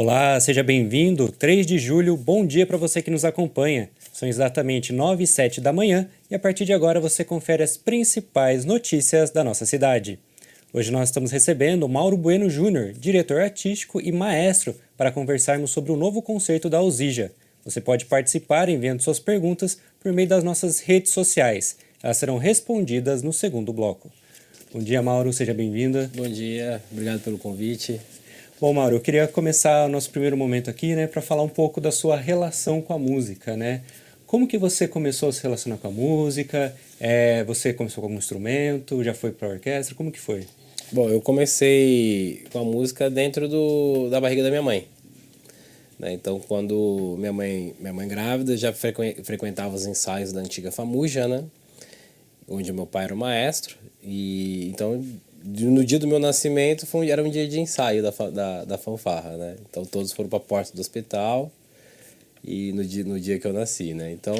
Olá, seja bem-vindo. 3 de julho, bom dia para você que nos acompanha. São exatamente 9h07 da manhã e a partir de agora você confere as principais notícias da nossa cidade. Hoje nós estamos recebendo Mauro Bueno Júnior, diretor artístico e maestro, para conversarmos sobre o novo concerto da Alzija. Você pode participar enviando suas perguntas por meio das nossas redes sociais. Elas serão respondidas no segundo bloco. Bom dia, Mauro, seja bem-vinda. Bom dia, obrigado pelo convite. Bom, Mauro, eu queria começar o nosso primeiro momento aqui, né, para falar um pouco da sua relação com a música, né? Como que você começou a se relacionar com a música? Você começou com algum instrumento? Já foi para a orquestra? Como que foi? Bom, eu comecei com a música dentro da barriga da minha mãe. Né? Então, quando minha mãe grávida, já frequentava os ensaios da antiga Famuja, né? Onde meu pai era o maestro. E então, no dia do meu nascimento, era um dia de ensaio da fanfarra, né? Então, todos foram para a porta do hospital e no dia que eu nasci, né? Então,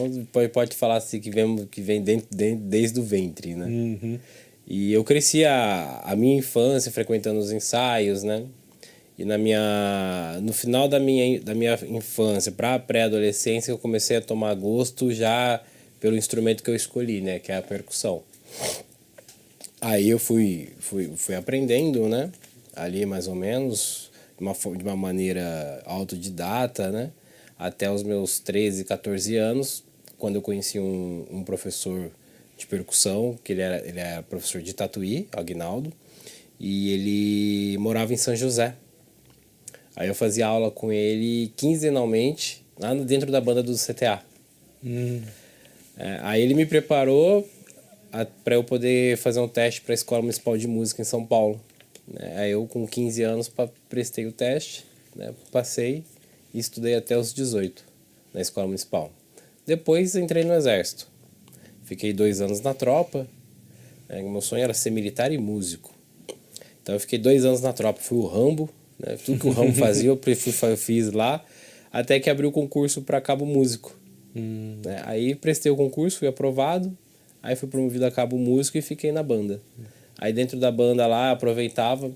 pode falar assim que vem desde o ventre, né? Uhum. E eu cresci a minha infância frequentando os ensaios, né? E no final da minha infância para a pré-adolescência eu comecei a tomar gosto já pelo instrumento que eu escolhi, né? Que é a percussão. Aí eu fui aprendendo, né? Ali mais ou menos, de uma maneira autodidata, né? Até os meus 13, 14 anos, quando eu conheci um professor de percussão, que ele era professor de Tatuí, Aguinaldo, e ele morava em São José. Aí eu fazia aula com ele quinzenalmente, lá dentro da banda do CTA. Aí ele me preparou para eu poder fazer um teste para a Escola Municipal de Música em São Paulo. Aí eu, com 15 anos, prestei o teste, né, passei e estudei até os 18 na Escola Municipal. Depois entrei no Exército. Fiquei 2 anos na tropa. Meu sonho era ser militar e músico. Então eu fiquei 2 anos na tropa. Fui o Rambo, né? Tudo que o Rambo fazia eu fiz lá, até que abriu o concurso para cabo músico. Aí prestei o concurso, fui aprovado. Aí fui promovido a cabo músico e fiquei na banda. Aí dentro da banda lá, aproveitava.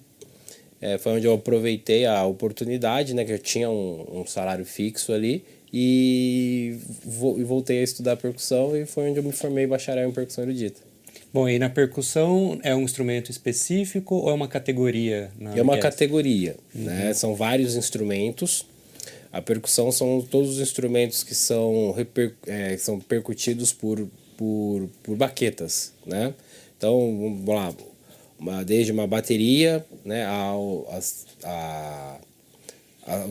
Foi onde eu aproveitei a oportunidade, né? Que eu tinha um salário fixo ali. E voltei a estudar percussão e foi onde eu me formei bacharel em percussão erudita. Bom, e na percussão é um instrumento específico ou é uma categoria na orquestra? É uma categoria, né? São vários instrumentos. A percussão são todos os instrumentos que são percutidos por baquetas, né? Então, vamos lá, desde uma bateria, né,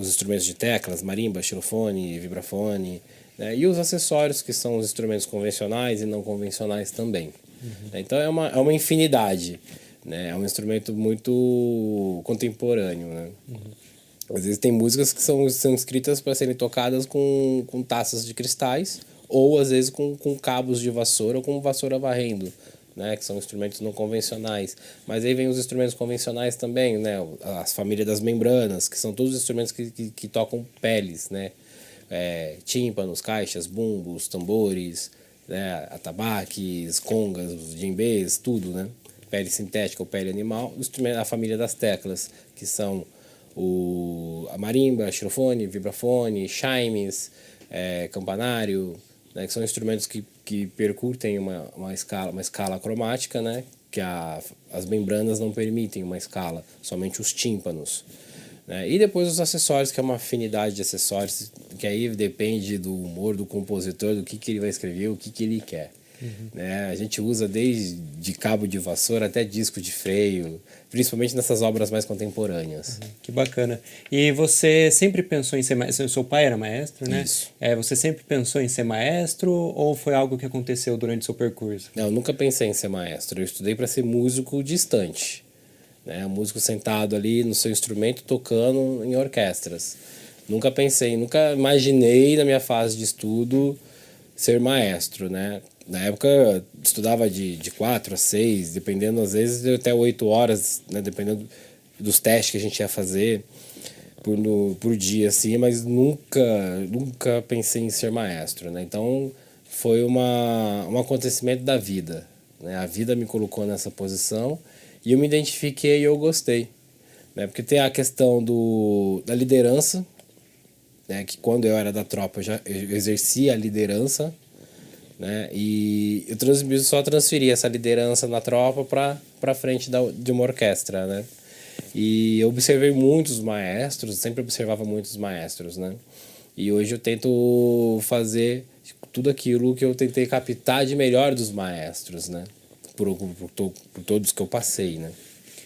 os instrumentos de teclas, marimba, xilofone, vibrafone, né, e os acessórios, que são os instrumentos convencionais e não convencionais também. Então é uma infinidade, né? É um instrumento muito contemporâneo, né? Às vezes tem músicas que são escritas para serem tocadas com taças de cristais, ou às vezes com cabos de vassoura ou com vassoura varrendo, né? Que são instrumentos não convencionais. Mas aí vem os instrumentos convencionais também, né? As famílias das membranas, que são todos os instrumentos que tocam peles, né? Tímpanos, caixas, bumbos, tambores, né? Atabaques, congas, djembês, tudo, né? Pele sintética ou pele animal. A família das teclas, que são a marimba, xilofone, vibrafone, chimes, campanário, né, que são instrumentos que percutem uma escala cromática, né, que as membranas não permitem uma escala, somente os tímpanos. Né, e depois os acessórios, que é uma afinidade de acessórios, que aí depende do humor do compositor, do que ele vai escrever, o que ele quer. Né? A gente usa desde cabo de vassoura até disco de freio, principalmente nessas obras mais contemporâneas. Que bacana. E você sempre pensou em ser maestro? Seu pai era maestro, né? Isso. Você sempre pensou em ser maestro ou foi algo que aconteceu durante o seu percurso? Não, eu nunca pensei em ser maestro. Eu estudei para ser músico distante. Né? Músico sentado ali no seu instrumento, tocando em orquestras. Nunca imaginei na minha fase de estudo ser maestro, né? Na época eu estudava de 4 a 6, dependendo, às vezes até 8 horas, né? Dependendo dos testes que a gente ia fazer por dia, assim, mas nunca pensei em ser maestro, né? Então foi um acontecimento da vida, né? A vida me colocou nessa posição e eu me identifiquei e eu gostei. né? Porque tem a questão da liderança, né? Que quando eu era da tropa eu exercia a liderança, né? E eu só transferi essa liderança na tropa para frente de uma orquestra, né? E eu observei muitos maestros, sempre observava muitos maestros, né? E hoje eu tento fazer tudo aquilo que eu tentei captar de melhor dos maestros, né? Por todos que eu passei, né?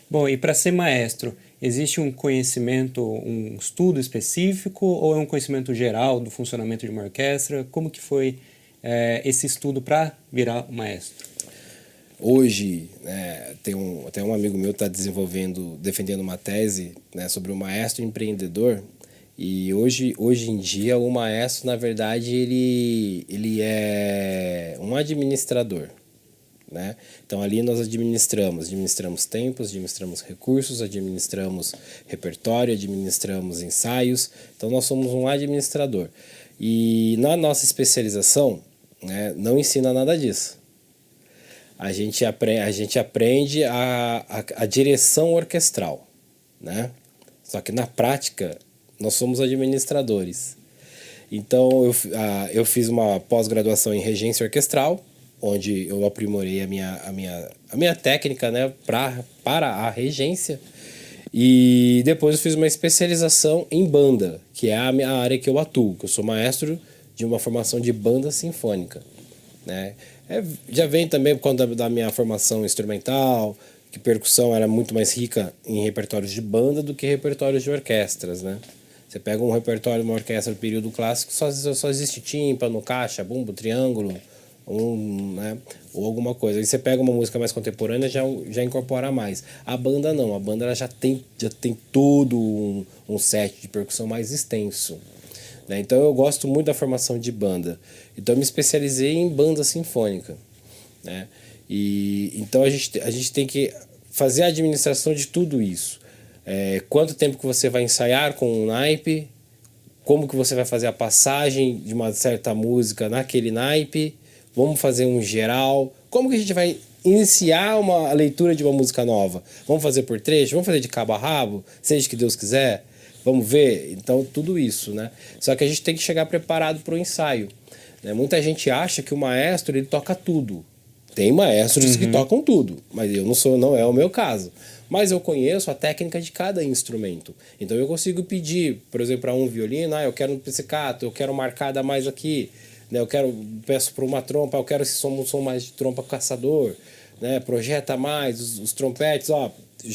Bom, e para ser maestro, existe um conhecimento, um estudo específico ou é um conhecimento geral do funcionamento de uma orquestra? Como que foi esse estudo para virar maestro? Hoje, tem um amigo meu que está defendendo uma tese, né, sobre o maestro empreendedor. E hoje em dia, o maestro, na verdade, ele é um administrador, né? Então, ali nós administramos tempos, administramos recursos, administramos repertório, administramos ensaios. Então, nós somos um administrador. E na nossa especialização, né, não ensina nada disso. A gente aprende a direção orquestral, né? Só que na prática nós somos administradores. Então eu fiz uma pós-graduação em regência orquestral, onde eu aprimorei a minha técnica, né, para a regência. E depois eu fiz uma especialização em banda, que é a minha área que eu atuo, que eu sou maestro de uma formação de banda sinfônica, né? Já vem também por conta da minha formação instrumental, que percussão era muito mais rica em repertórios de banda do que repertórios de orquestras, né? Você pega um repertório de uma orquestra do período clássico, só existe tímpano, caixa, bumbo, triângulo, né? Ou alguma coisa. Aí você pega uma música mais contemporânea, já incorpora mais. A banda não, a banda ela já tem todo um set de percussão mais extenso, né? Então eu gosto muito da formação de banda. Então eu me especializei em banda sinfônica, né? E então a gente tem que fazer a administração de tudo isso. Quanto tempo que você vai ensaiar com um naipe, como que você vai fazer a passagem de uma certa música naquele naipe, vamos fazer um geral, como que a gente vai iniciar a leitura de uma música nova, vamos fazer por trecho, vamos fazer de cabo a rabo, seja que Deus quiser, vamos ver, então tudo isso, né? Só que a gente tem que chegar preparado para o ensaio, né? Muita gente acha que o maestro ele toca tudo. Tem maestros que tocam tudo, mas não é o meu caso. Mas eu conheço a técnica de cada instrumento. Então eu consigo pedir, por exemplo, para um violino, eu quero um pizzicato, eu quero marcada mais aqui, né? Peço para uma trompa, eu quero esse som mais de trompa caçador, né? Projeta mais os trompetes,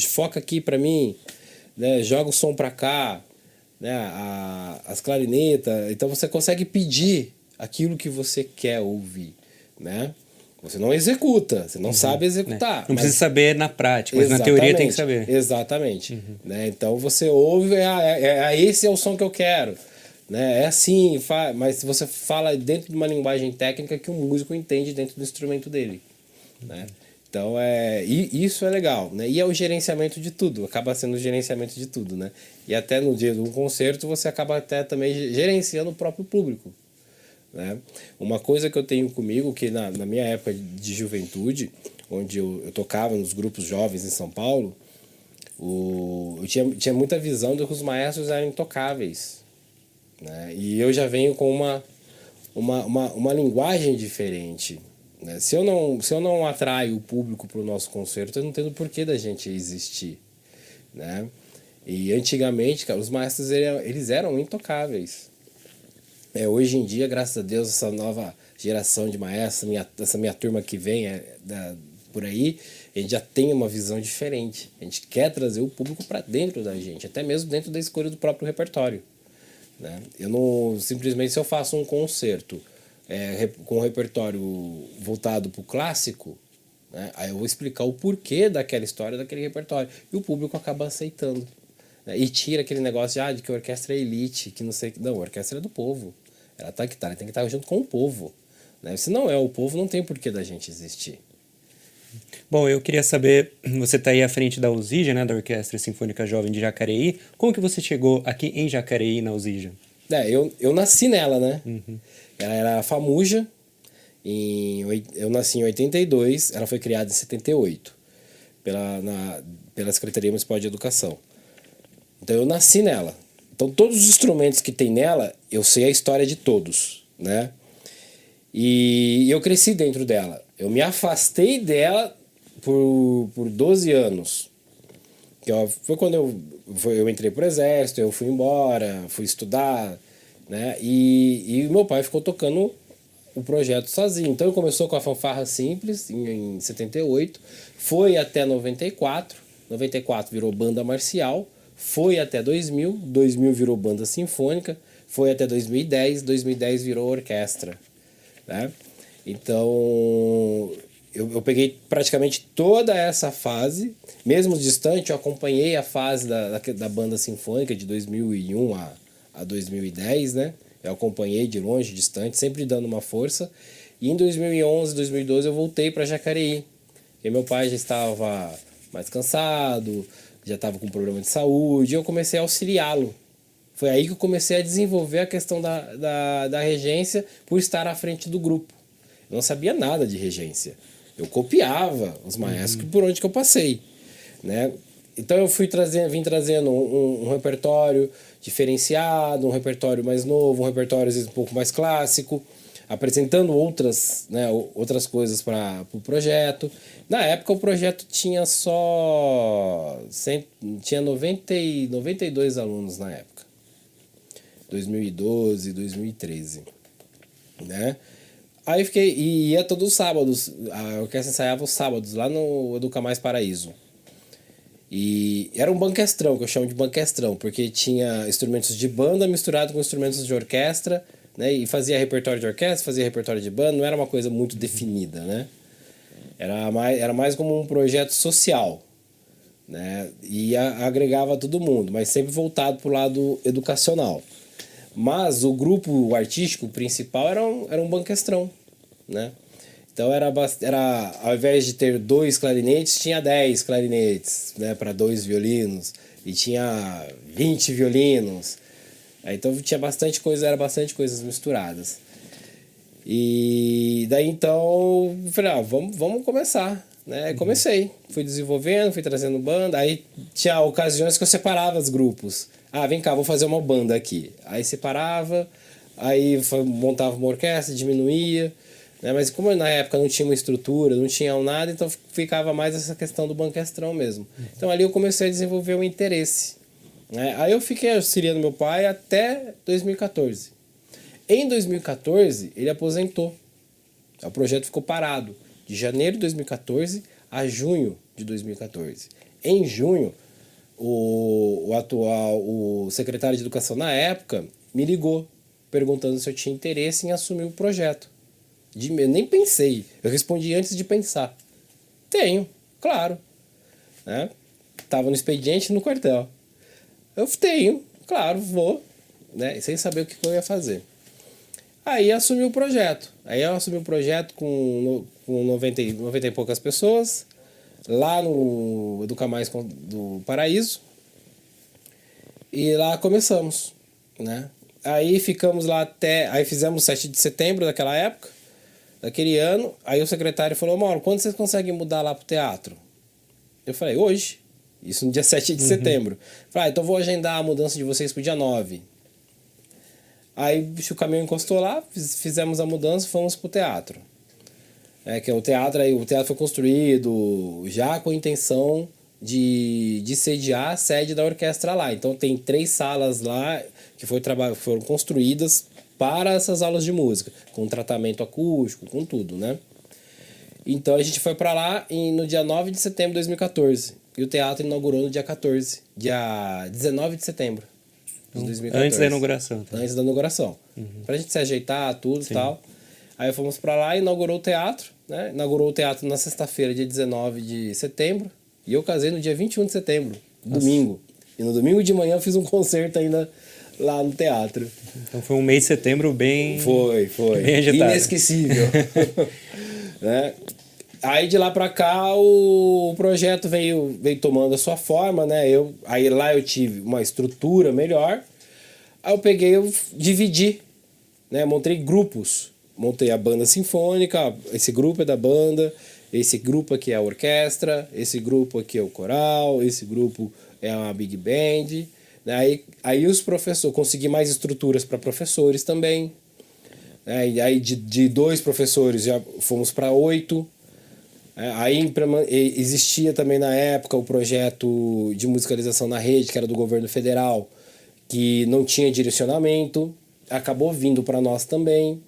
foca aqui para mim, né? Joga o som para cá, né? As clarinetas. Então você consegue pedir aquilo que você quer ouvir, né? Você não executa, você não sabe executar. Não precisa saber na prática, mas na teoria tem que saber. Exatamente. Né? Então você ouve, esse é o som que eu quero. Né? É assim, mas você fala dentro de uma linguagem técnica que o músico entende dentro do instrumento dele. Né? Então isso é legal. Né? E é o gerenciamento de tudo, acaba sendo o gerenciamento de tudo. Né? E até no dia de um concerto você acaba até também gerenciando o próprio público. Né? Uma coisa que eu tenho comigo, que na minha época de juventude, onde eu tocava nos grupos jovens em São Paulo, eu tinha muita visão de que os maestros eram intocáveis. Né? E eu já venho com uma linguagem diferente. Né? Se eu não atraio o público para o nosso concerto, eu não tenho porquê da gente existir. Né? E antigamente, cara, os maestros eles eram intocáveis. Hoje em dia, graças a Deus, essa nova geração de maestros, essa minha turma que vem por aí, a gente já tem uma visão diferente. A gente quer trazer o público para dentro da gente, até mesmo dentro da escolha do próprio repertório. Né? Eu não simplesmente, se eu faço um concerto com um repertório voltado para o clássico, né, aí eu vou explicar o porquê daquela história, daquele repertório, e o público acaba aceitando. Né? E tira aquele negócio de que a orquestra é elite, que não sei. Não, a orquestra é do povo. Ela tem que estar junto com o povo. Né? Se não é o povo, não tem porquê da gente existir. Bom, eu queria saber, você está aí à frente da Usija, né, da Orquestra Sinfônica Jovem de Jacareí. Como que você chegou aqui em Jacareí, na Usija? Eu nasci nela, né? Ela era famuja. Eu nasci em 82, ela foi criada em 78 pela Secretaria Municipal de Educação. Então eu nasci nela. Então todos os instrumentos que tem nela, eu sei a história de todos, né? E eu cresci dentro dela. Eu me afastei dela por 12 anos. Foi quando eu entrei pro exército, eu fui embora, fui estudar, né? E meu pai ficou tocando o projeto sozinho. Então ele começou com a fanfarra simples em 78, foi até 94, 94 virou banda marcial, foi até 2000, 2000 virou banda sinfônica, foi até 2010, 2010 virou orquestra, né? Então eu peguei praticamente toda essa fase, mesmo distante, eu acompanhei a fase da banda sinfônica de 2001 a 2010, né? Eu acompanhei de longe, distante, sempre dando uma força. E em 2011, 2012 eu voltei para Jacareí. E meu pai já estava mais cansado, já estava com problema de saúde, e eu comecei a auxiliá-lo. Foi aí que eu comecei a desenvolver a questão da regência por estar à frente do grupo. Eu não sabia nada de regência. Eu copiava os maestros por onde que eu passei, né? Então eu vim trazendo um repertório diferenciado, um repertório mais novo, um repertório às vezes um pouco mais clássico, apresentando outras coisas para o projeto. Na época o projeto tinha tinha 92 alunos na época, 2012, 2013, né? Aí ia todos os sábados, a orquestra ensaiava os sábados lá no Educa Mais Paraíso. E era um banquestrão, que eu chamo de banquestrão, porque tinha instrumentos de banda misturado com instrumentos de orquestra, né? E fazia repertório de orquestra, fazia repertório de banda, não era uma coisa muito definida, né? Era mais como um projeto social, né? E agregava todo mundo, mas sempre voltado para o lado educacional. Mas o grupo artístico principal era um banquestrão, né? Então ao invés de ter 2 clarinetes, tinha 10 clarinetes, né, para 2 violinos, e tinha 20 violinos. Então tinha bastante coisas misturadas. E daí então eu falei, vamos começar, né? Comecei, fui desenvolvendo, fui trazendo banda, aí tinha ocasiões que eu separava os grupos. Vem cá, vou fazer uma banda aqui. Aí separava, aí montava uma orquestra, diminuía, né? Mas como na época não tinha uma estrutura, não tinha nada, então ficava mais essa questão do banquestrão mesmo. Então ali eu comecei a desenvolver um interesse, né? Aí eu fiquei auxiliando meu pai até 2014. Em 2014 ele aposentou, o projeto ficou parado de janeiro de 2014 a junho de 2014. Em junho o secretário de educação na época me ligou perguntando se eu tinha interesse em assumir o projeto. Eu nem pensei, eu respondi antes de pensar. Tenho, claro, né? Tava no expediente no quartel. Eu tenho, claro, vou, né? Sem saber o que eu ia fazer. Aí assumi o projeto. Aí eu assumi o projeto com 90 e poucas pessoas, lá no Educa Mais do Paraíso. E lá começamos, né? Aí ficamos lá aí fizemos 7 de setembro daquela época, daquele ano. Aí o secretário falou, Mauro, quando vocês conseguem mudar lá pro teatro? Eu falei, hoje. Isso no dia 7 de setembro. Falei, então vou agendar a mudança de vocês pro dia 9. Aí o caminhão encostou lá, fizemos a mudança, fomos pro teatro. Que é o teatro foi construído já com a intenção de sediar a sede da orquestra lá. Então tem 3 salas lá que foram construídas para essas aulas de música, com tratamento acústico, com tudo, né? Então a gente foi para lá no dia 9 de setembro de 2014. E o teatro inaugurou no dia 19 de setembro de 2014. Antes da inauguração. Tá? Antes da inauguração. Pra gente se ajeitar, tudo e tal. Aí fomos para lá e inaugurou o teatro, né? Inaugurou o teatro na sexta-feira, dia 19 de setembro. E eu casei no dia 21 de setembro, domingo. E no domingo de manhã eu fiz um concerto ainda lá no teatro. Então foi um mês de setembro bem... Foi. Bem agitado. Inesquecível. Né? Aí de lá pra cá o projeto veio tomando a sua forma, né? Aí lá eu tive uma estrutura melhor. Aí eu dividi, né? Montei grupos. Montei a banda sinfônica, esse grupo é da banda, esse grupo aqui é a orquestra, esse grupo aqui é o coral, esse grupo é uma big band, Aí os professores, consegui mais estruturas para professores também. E aí de 2 professores já fomos para 8. Aí existia também na época o projeto de musicalização na rede, que era do governo federal, que não tinha direcionamento, acabou vindo para nós também,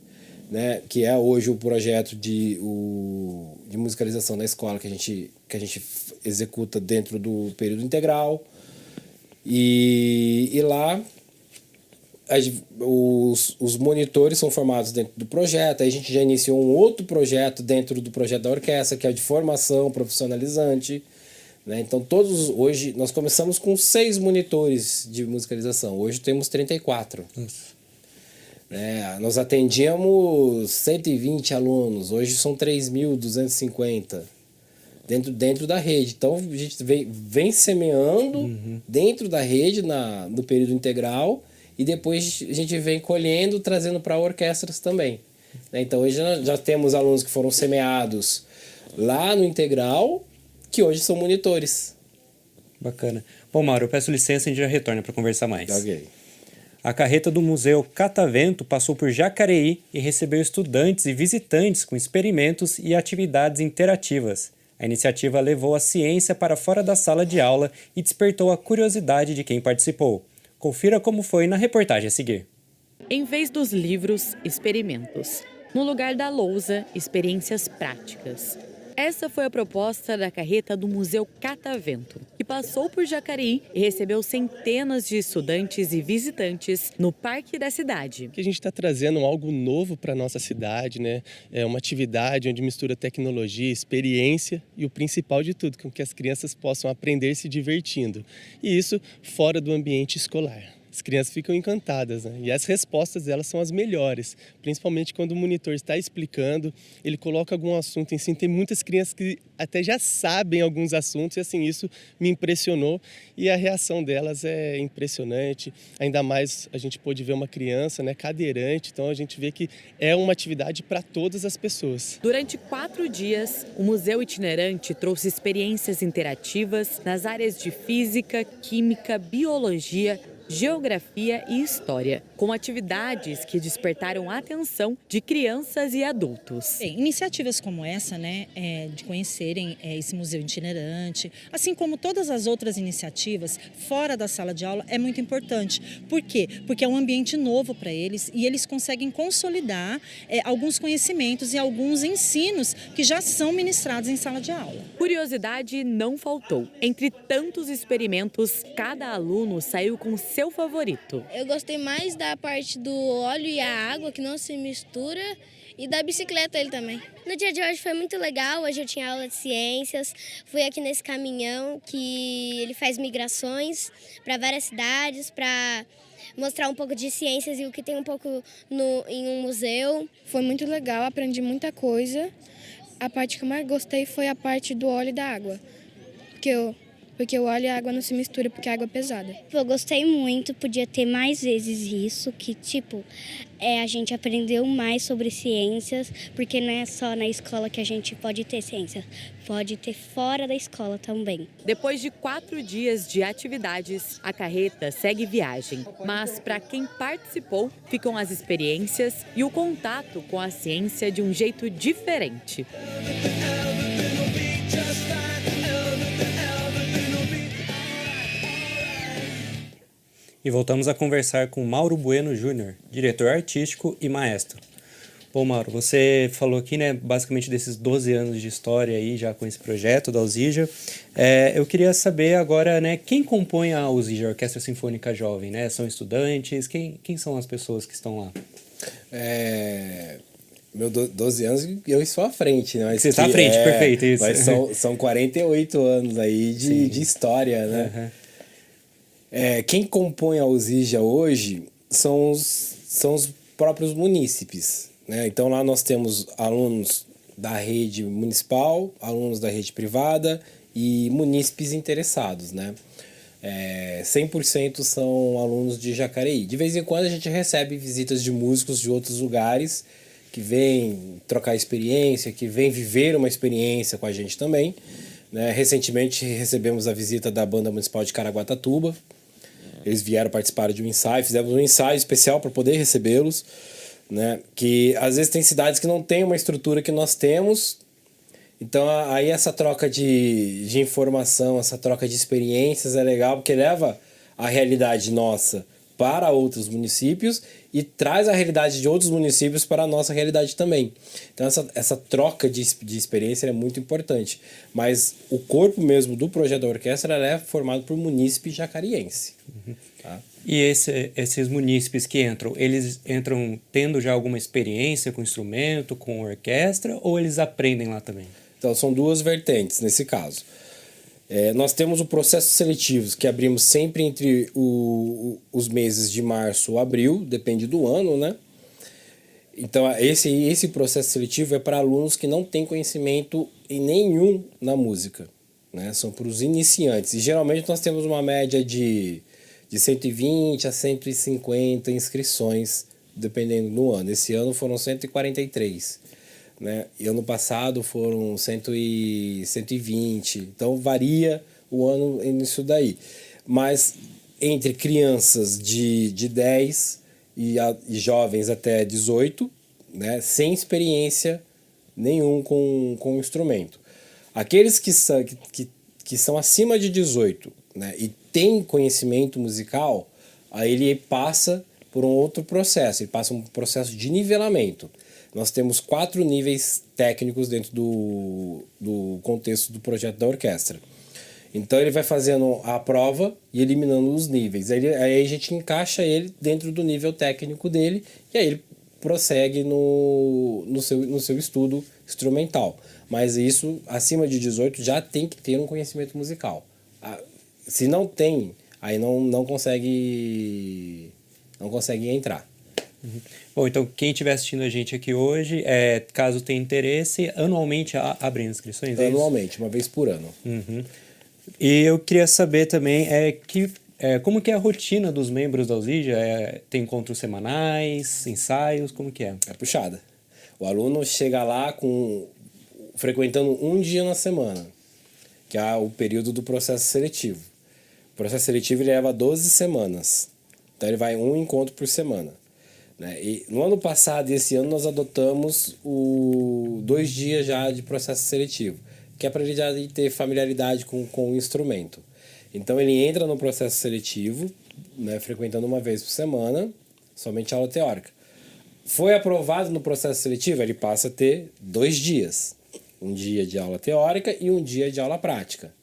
né? Que é hoje o projeto de musicalização da escola que a gente executa dentro do período integral. E lá os monitores são formados dentro do projeto. Aí a gente já iniciou um outro projeto dentro do projeto da orquestra, que é o de formação profissionalizante, né? Então hoje nós começamos com 6 monitores de musicalização, hoje temos 34. Nós atendíamos 120 alunos, hoje são 3.250 dentro da rede. Então a gente vem semeando dentro da rede no período integral, e depois a gente vem colhendo, trazendo para orquestras também. Então hoje já temos alunos que foram semeados lá no integral, que hoje são monitores. Bacana. Bom, Mauro, eu peço licença e a gente já retorna para conversar mais. Ok. A carreta do Museu Catavento passou por Jacareí e recebeu estudantes e visitantes com experimentos e atividades interativas. A iniciativa levou a ciência para fora da sala de aula e despertou a curiosidade de quem participou. Confira como foi na reportagem a seguir. Em vez dos livros, experimentos. No lugar da lousa, experiências práticas. Essa foi a proposta da carreta do Museu Catavento, que passou por Jacareí e recebeu centenas de estudantes e visitantes no parque da cidade. Que a gente está trazendo algo novo para a nossa cidade, né? É uma atividade onde mistura tecnologia, experiência e o principal de tudo, com que as crianças possam aprender se divertindo. E isso fora do ambiente escolar. As crianças ficam encantadas, né? E as respostas delas são as melhores, principalmente quando o monitor está explicando, ele coloca algum assunto em si. Tem muitas crianças que até já sabem alguns assuntos e assim, isso me impressionou e a reação delas é impressionante. Ainda mais a gente pôde ver uma criança, né, cadeirante, então a gente vê que é uma atividade para todas as pessoas. Durante 4 dias, o Museu Itinerante trouxe experiências interativas nas áreas de física, química, biologia, geografia e história, com atividades que despertaram a atenção de crianças e adultos. Bem, iniciativas como essa, né, de conhecerem esse museu itinerante, assim como todas as outras iniciativas fora da sala de aula, é muito importante. Por quê? Porque é um ambiente novo para eles e eles conseguem consolidar alguns conhecimentos e alguns ensinos que já são ministrados em sala de aula. Curiosidade não faltou. Entre tantos experimentos, cada aluno saiu com seu favorito. Eu gostei mais da parte do óleo e a água, que não se mistura, e da bicicleta ele também. No dia de hoje foi muito legal, hoje eu tinha aula de ciências, fui aqui nesse caminhão que ele faz migrações para várias cidades, para mostrar um pouco de ciências e o que tem um pouco em um museu. Foi muito legal, aprendi muita coisa. A parte que eu mais gostei foi a parte do óleo e da água, porque o óleo e a água não se misturam, porque a água é pesada. Eu gostei muito, podia ter mais vezes isso, que a gente aprendeu mais sobre ciências, porque não é só na escola que a gente pode ter ciência, pode ter fora da escola também. Depois de 4 dias de atividades, a carreta segue viagem. Mas para quem participou, ficam as experiências e o contato com a ciência de um jeito diferente. E voltamos a conversar com Mauro Bueno Júnior, diretor artístico e maestro. Bom, Mauro, você falou aqui, né, basicamente desses 12 anos de história aí já com esse projeto da Alzija. Eu queria saber agora, né, quem compõe a Alzija, a Orquestra Sinfônica Jovem, né? São estudantes? Quem são as pessoas que estão lá? Meu 12 anos eu estou à frente, né? Mas você está à frente, perfeito, isso. Mas são 48 anos aí de história, né? Uhum. Quem compõe a Alzija hoje são os próprios munícipes, né? Então lá nós temos alunos da rede municipal, alunos da rede privada e munícipes interessados, né? 100% são alunos de Jacareí. De vez em quando a gente recebe visitas de músicos de outros lugares que vêm trocar experiência, que vêm viver uma experiência com a gente também, né? Recentemente recebemos a visita da Banda Municipal de Caraguatatuba, Eles vieram participar de um ensaio, fizemos um ensaio especial para poder recebê-los, né? Que às vezes tem cidades que não tem uma estrutura que nós temos, então aí essa troca de informação, essa troca de experiências é legal, porque leva a realidade nossa para outros municípios e traz a realidade de outros municípios para a nossa realidade também. Então essa troca de experiência é muito importante. Mas o corpo mesmo do projeto da orquestra é formado por munícipe jacariense. Tá? E esses munícipes que entram, eles entram tendo já alguma experiência com instrumento, com orquestra, ou eles aprendem lá também? Então são duas vertentes nesse caso. Nós temos o processo seletivo, que abrimos sempre entre os meses de março ou abril, depende do ano, né? Então, esse processo seletivo é para alunos que não têm conhecimento nenhum na música, né? São para os iniciantes. E geralmente nós temos uma média de 120 a 150 inscrições, dependendo do ano. Esse ano foram 143. Né? E ano passado foram 120, então varia o ano nisso daí. Mas entre crianças de 10 e jovens até 18, né? Sem experiência nenhum com o instrumento. Aqueles que são acima de 18, né? E têm conhecimento musical, aí ele passa por um outro processo, ele passa um processo de nivelamento. Nós temos 4 níveis técnicos dentro do contexto do projeto da orquestra. Então ele vai fazendo a prova e eliminando os níveis. Aí a gente encaixa ele dentro do nível técnico dele e aí ele prossegue no seu estudo instrumental. Mas isso, acima de 18, já tem que ter um conhecimento musical. Se não tem, aí não consegue entrar. Uhum. Bom, então quem estiver assistindo a gente aqui hoje, caso tenha interesse, anualmente abrem inscrições? Anualmente, uma vez por ano. Uhum. E eu queria saber também como que é a rotina dos membros da Alzija? Tem encontros semanais, ensaios, como que é? É puxada. O aluno chega lá frequentando um dia na semana, que é o período do processo seletivo. O processo seletivo ele leva 12 semanas, então ele vai um encontro por semana. Né? E no ano passado e esse ano nós adotamos 2 dias já de processo seletivo, que é para ele já ter familiaridade com o instrumento. Então ele entra no processo seletivo, né, frequentando uma vez por semana, somente aula teórica. Foi aprovado no processo seletivo, ele passa a ter 2 dias. Um dia de aula teórica e um dia de aula prática.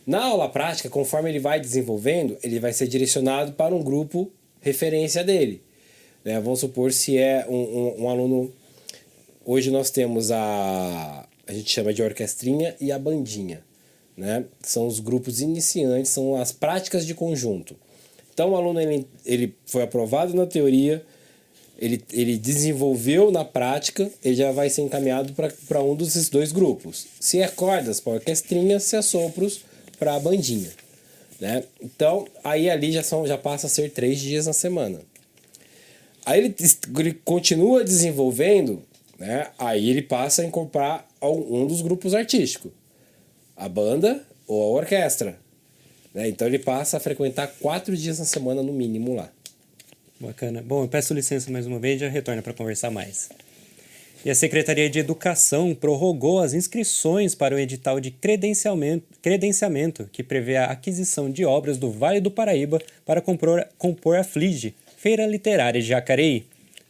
Na aula prática, conforme ele vai desenvolvendo, ele vai ser direcionado para um grupo referência dele. Né? Vamos supor se é um aluno... Hoje nós temos a gente chama de orquestrinha e a bandinha. Né? São os grupos iniciantes, são as práticas de conjunto. Então o aluno ele foi aprovado na teoria, ele desenvolveu na prática, ele já vai ser encaminhado para um desses 2 grupos. Se é cordas para a orquestrinha, se é sopros para a bandinha. Né? Então aí ali já passa a ser 3 dias na semana. Aí ele continua desenvolvendo, né? Aí ele passa a incorporar um dos grupos artísticos, a banda ou a orquestra. Né? Então ele passa a frequentar 4 dias na semana no mínimo lá. Bacana. Bom, eu peço licença mais uma vez e já retorno para conversar mais. E a Secretaria de Educação prorrogou as inscrições para o edital de credenciamento que prevê a aquisição de obras do Vale do Paraíba para compor a FLIGE, Feira Literária de Jacareí.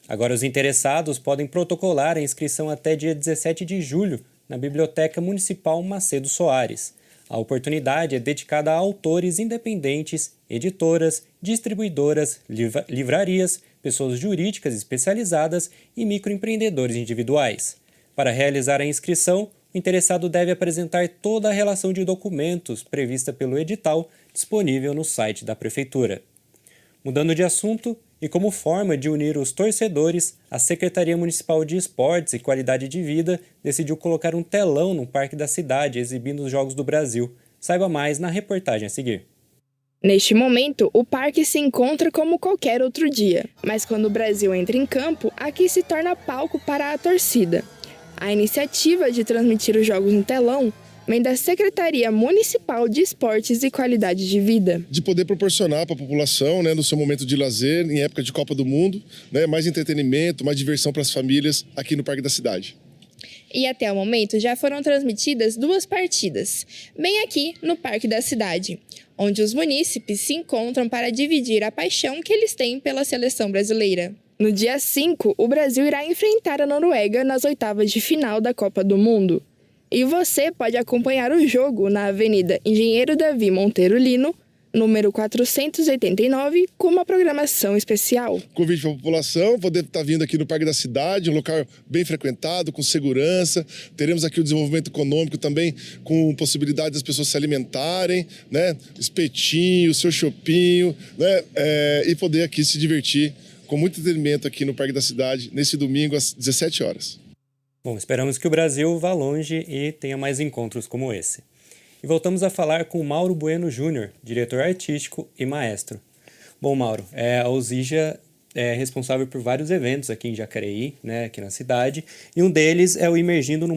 Agora os interessados podem protocolar a inscrição até dia 17 de julho na Biblioteca Municipal Macedo Soares. A oportunidade é dedicada a autores independentes, editoras, distribuidoras, livrarias, pessoas jurídicas especializadas e microempreendedores individuais. Para realizar a inscrição, o interessado deve apresentar toda a relação de documentos prevista pelo edital disponível no site da Prefeitura. Mudando de assunto, e como forma de unir os torcedores, a Secretaria Municipal de Esportes e Qualidade de Vida decidiu colocar um telão no Parque da Cidade exibindo os Jogos do Brasil. Saiba mais na reportagem a seguir. Neste momento, o parque se encontra como qualquer outro dia, mas quando o Brasil entra em campo, aqui se torna palco para a torcida. A iniciativa de transmitir os jogos no telão vem da Secretaria Municipal de Esportes e Qualidade de Vida. De poder proporcionar para a população, né, no seu momento de lazer, em época de Copa do Mundo, né, mais entretenimento, mais diversão para as famílias aqui no Parque da Cidade. E até o momento já foram transmitidas 2 partidas, bem aqui no Parque da Cidade, onde os munícipes se encontram para dividir a paixão que eles têm pela seleção brasileira. No dia 5, o Brasil irá enfrentar a Noruega nas oitavas de final da Copa do Mundo. E você pode acompanhar o jogo na Avenida Engenheiro Davi Monteiro Lino, número 489, com uma programação especial. Convite para a população poder estar vindo aqui no Parque da Cidade, um local bem frequentado, com segurança. Teremos aqui o desenvolvimento econômico também, com possibilidade das pessoas se alimentarem, né? Espetinho, seu chopinho, né? E poder aqui se divertir com muito entretenimento aqui no Parque da Cidade, nesse domingo às 17 horas. Bom, esperamos que o Brasil vá longe e tenha mais encontros como esse. E voltamos a falar com Mauro Bueno Júnior, diretor artístico e maestro. Bom, Mauro, a Usija é responsável por vários eventos aqui em Jacareí, né, aqui na cidade, e um deles é o Imergindo no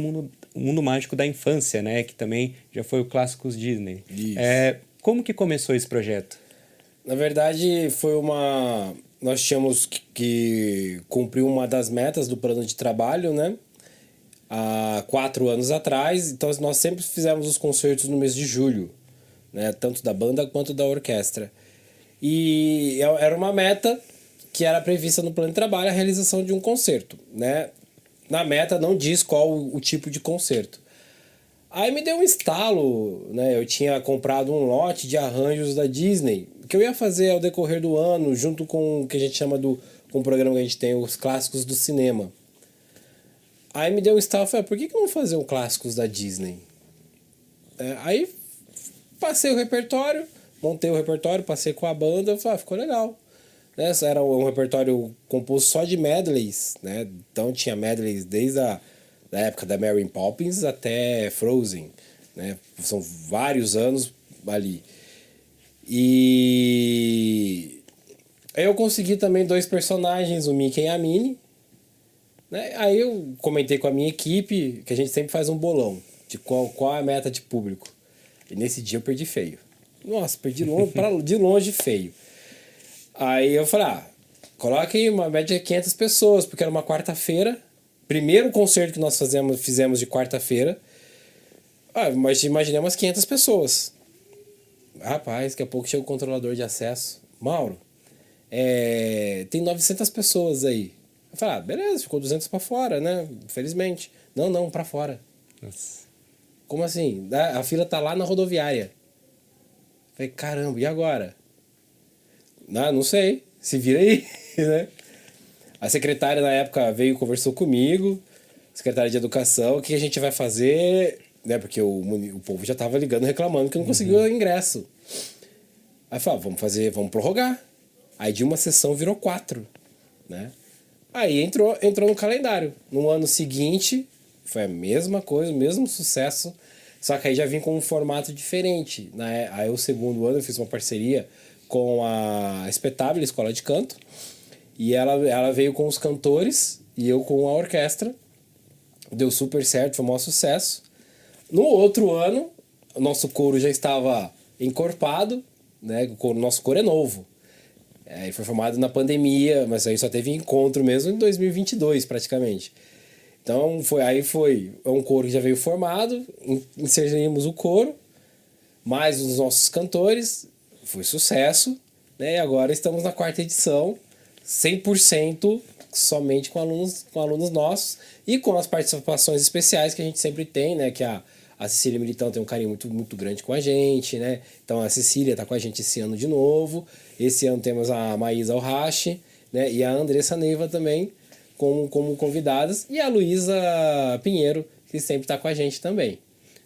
Mundo Mágico da Infância, né, que também já foi o Clássicos Disney. Isso. Como que começou esse projeto? Na verdade, nós tínhamos que cumprir uma das metas do plano de trabalho, né? Há 4 anos atrás, então nós sempre fizemos os concertos no mês de julho, né? Tanto da banda quanto da orquestra. E era uma meta que era prevista no plano de trabalho, a realização de um concerto, né? Na meta não diz qual o tipo de concerto. Aí me deu um estalo, né? Eu tinha comprado um lote de arranjos da Disney, que eu ia fazer ao decorrer do ano, junto com o que a gente chama com o programa que a gente tem, os clássicos do cinema. Aí me deu um estalo, falei, por que não fazer um clássicos da Disney? Aí passei o repertório, montei o repertório, passei com a banda, falei, ficou legal. Né? Era um repertório composto só de medleys, né? Então tinha medleys desde da época da Mary Poppins até Frozen, né? São vários anos ali. E aí eu consegui também 2 personagens, o Mickey e a Minnie, né? Aí eu comentei com a minha equipe que a gente sempre faz um bolão de qual é a meta de público. E nesse dia eu perdi feio. Nossa, perdi de longe feio. Aí eu falei, coloca aí uma média de 500 pessoas, porque era uma quarta-feira. Primeiro concerto que nós fizemos de quarta-feira. Mas imaginei umas 500 pessoas. Rapaz, daqui a pouco chega o controlador de acesso. Mauro, tem 900 pessoas aí. Eu falei, beleza, ficou 200 para fora, né? Infelizmente. Não, para fora. Nossa. Como assim? A fila tá lá na rodoviária. Eu falei, caramba, e agora? Não sei, se vira aí, né? A secretária na época veio e conversou comigo, secretária de Educação, o que a gente vai fazer, né? Porque o povo já tava ligando, reclamando que não conseguiu o ingresso. Aí eu falei, vamos prorrogar. Aí de uma sessão virou 4, né? Aí entrou no calendário. No ano seguinte, foi a mesma coisa, o mesmo sucesso, só que aí já vim com um formato diferente, né? Aí o segundo ano eu fiz uma parceria com a Espetável, Escola de Canto, e ela veio com os cantores e eu com a orquestra. Deu super certo, foi um maior sucesso. No outro ano, o nosso coro já estava encorpado, né? O nosso coro é novo. Ele foi formado na pandemia, mas aí só teve encontro mesmo em 2022, praticamente. Então, foi um coro que já veio formado, inserimos o coro, mais os nossos cantores, foi sucesso, né? E agora estamos na 4ª edição, 100% somente com alunos nossos e com as participações especiais que a gente sempre tem, né? Que a Cecília Militão tem um carinho muito, muito grande com a gente, né? Então a Cecília está com a gente esse ano de novo. Esse ano temos a Maísa Alrache, né? E a Andressa Neiva também como convidadas. E a Luísa Pinheiro, que sempre está com a gente também.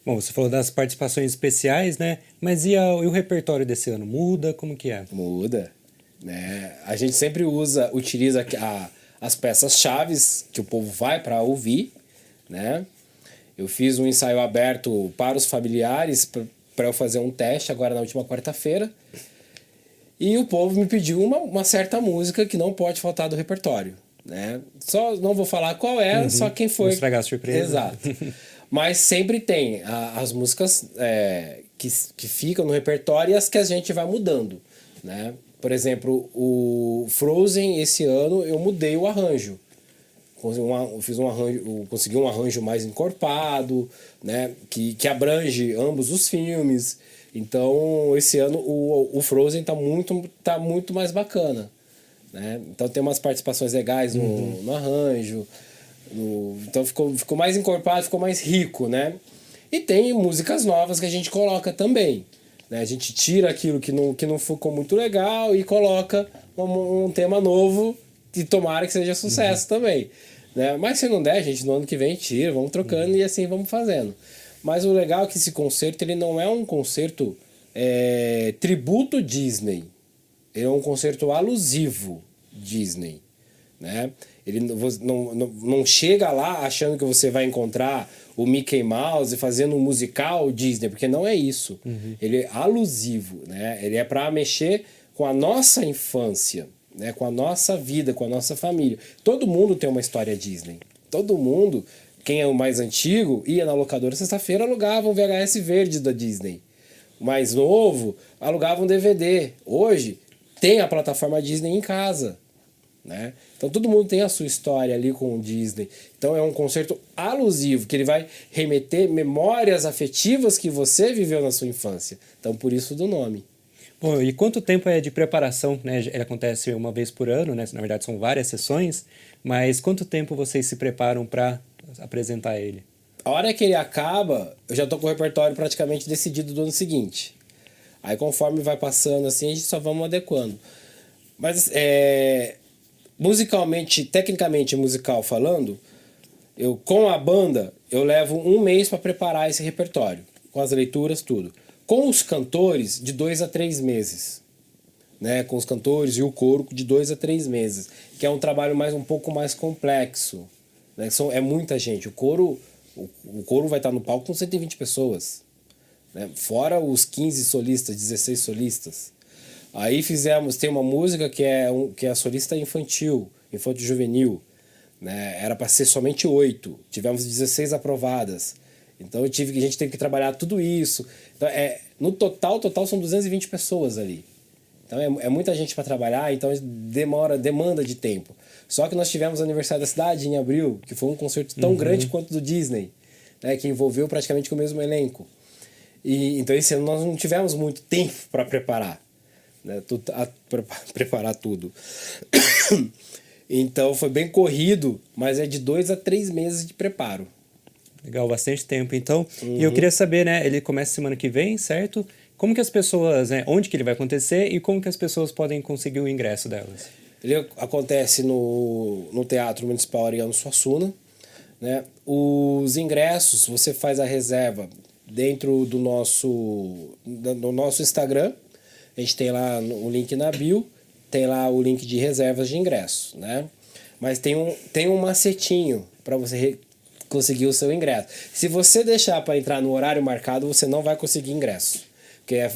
Bom, você falou das participações especiais, né? Mas e o repertório desse ano? Muda? Como que é? Muda, né? A gente sempre utiliza as peças-chaves que o povo vai para ouvir, né? Eu fiz um ensaio aberto para os familiares para eu fazer um teste agora na última quarta-feira. E o povo me pediu uma certa música que não pode faltar do repertório, né? Só não vou falar qual é, só quem foi. Não estragar a surpresa. Exato. Mas sempre tem as músicas que ficam no repertório e as que a gente vai mudando, né? Por exemplo, o Frozen, esse ano, eu mudei o arranjo. Consegui um arranjo mais encorpado, né? Que abrange ambos os filmes. Então, esse ano, o Frozen tá muito mais bacana, né? Então, tem umas participações legais no arranjo. Então, ficou mais encorpado, ficou mais rico, né? E tem músicas novas que a gente coloca também, né? A gente tira aquilo que não ficou muito legal e coloca um tema novo que tomara que seja sucesso também, né? Mas se não der, gente, no ano que vem tira, vamos trocando e assim vamos fazendo. Mas o legal é que esse concerto ele não é um concerto tributo Disney. Ele é um concerto alusivo Disney, né? Ele não chega lá achando que você vai encontrar o Mickey Mouse fazendo um musical Disney, porque não é isso. Ele é alusivo, né? Ele é para mexer com a nossa infância, né? Com a nossa vida, com a nossa família. Todo mundo tem uma história Disney. Todo mundo, quem é o mais antigo, ia na locadora sexta-feira, alugava um VHS verde da Disney. O mais novo, alugava um DVD. Hoje, tem a plataforma Disney em casa, né? Então todo mundo tem a sua história ali com o Disney. Então é um concerto alusivo, que ele vai remeter memórias afetivas que você viveu na sua infância. Então por isso do nome. Bom, e quanto tempo é de preparação, né? Ele acontece uma vez por ano, né? Na verdade são várias sessões, mas quanto tempo vocês se preparam para apresentar ele? A hora que ele acaba, eu já tô com o repertório praticamente decidido do ano seguinte. Aí conforme vai passando assim, a gente só vamos adequando. Mas musicalmente, tecnicamente musical falando, com a banda, eu levo 1 mês para preparar esse repertório, com as leituras, tudo. Com os cantores, de 2 a 3 meses. Né? Com os cantores e o coro, de 2 a 3 meses. Que é um trabalho um pouco mais complexo. Né? É muita gente. O coro vai estar no palco com 120 pessoas. Né? Fora os 15 solistas, 16 solistas. Aí tem uma música que é a solista infantil juvenil, né? Era para ser somente 8, tivemos 16 aprovadas. Então a gente teve que trabalhar tudo isso. Então, no total são 220 pessoas ali. Então é muita gente para trabalhar, então demanda de tempo. Só que nós tivemos o aniversário da cidade em abril, que foi um concerto tão grande quanto do Disney, né? Que envolveu praticamente o mesmo elenco. Então esse ano nós não tivemos muito tempo para preparar. Né, preparar tudo. Então foi bem corrido, mas é de 2 a 3 meses de preparo. Legal, bastante tempo. Então, e eu queria saber, né? Ele começa semana que vem, certo? Como que as pessoas, né? Onde que ele vai acontecer e como que as pessoas podem conseguir o ingresso delas? Ele acontece no Teatro Municipal Ariano Suassuna, né? Os ingressos, você faz a reserva dentro do nosso Instagram. A gente tem lá o link na bio, tem lá o link de reservas de ingresso, né? Mas tem um macetinho para você conseguir o seu ingresso. Se você deixar para entrar no horário marcado, você não vai conseguir ingresso. Porque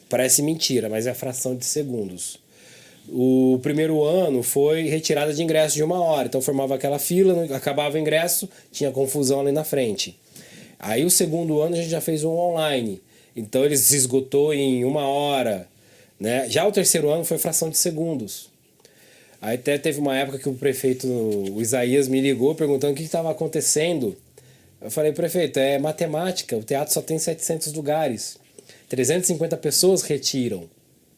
parece mentira, mas é fração de segundos. O primeiro ano foi retirada de ingresso de 1 hora, então formava aquela fila, acabava o ingresso, tinha confusão ali na frente. Aí o segundo ano a gente já fez um online, então ele se esgotou em 1 hora. Né? Já o terceiro ano foi fração de segundos. Aí até teve uma época que o prefeito, o Isaías, me ligou perguntando o que estava acontecendo. Eu falei, prefeito, é matemática, o teatro só tem 700 lugares. 350 pessoas retiram,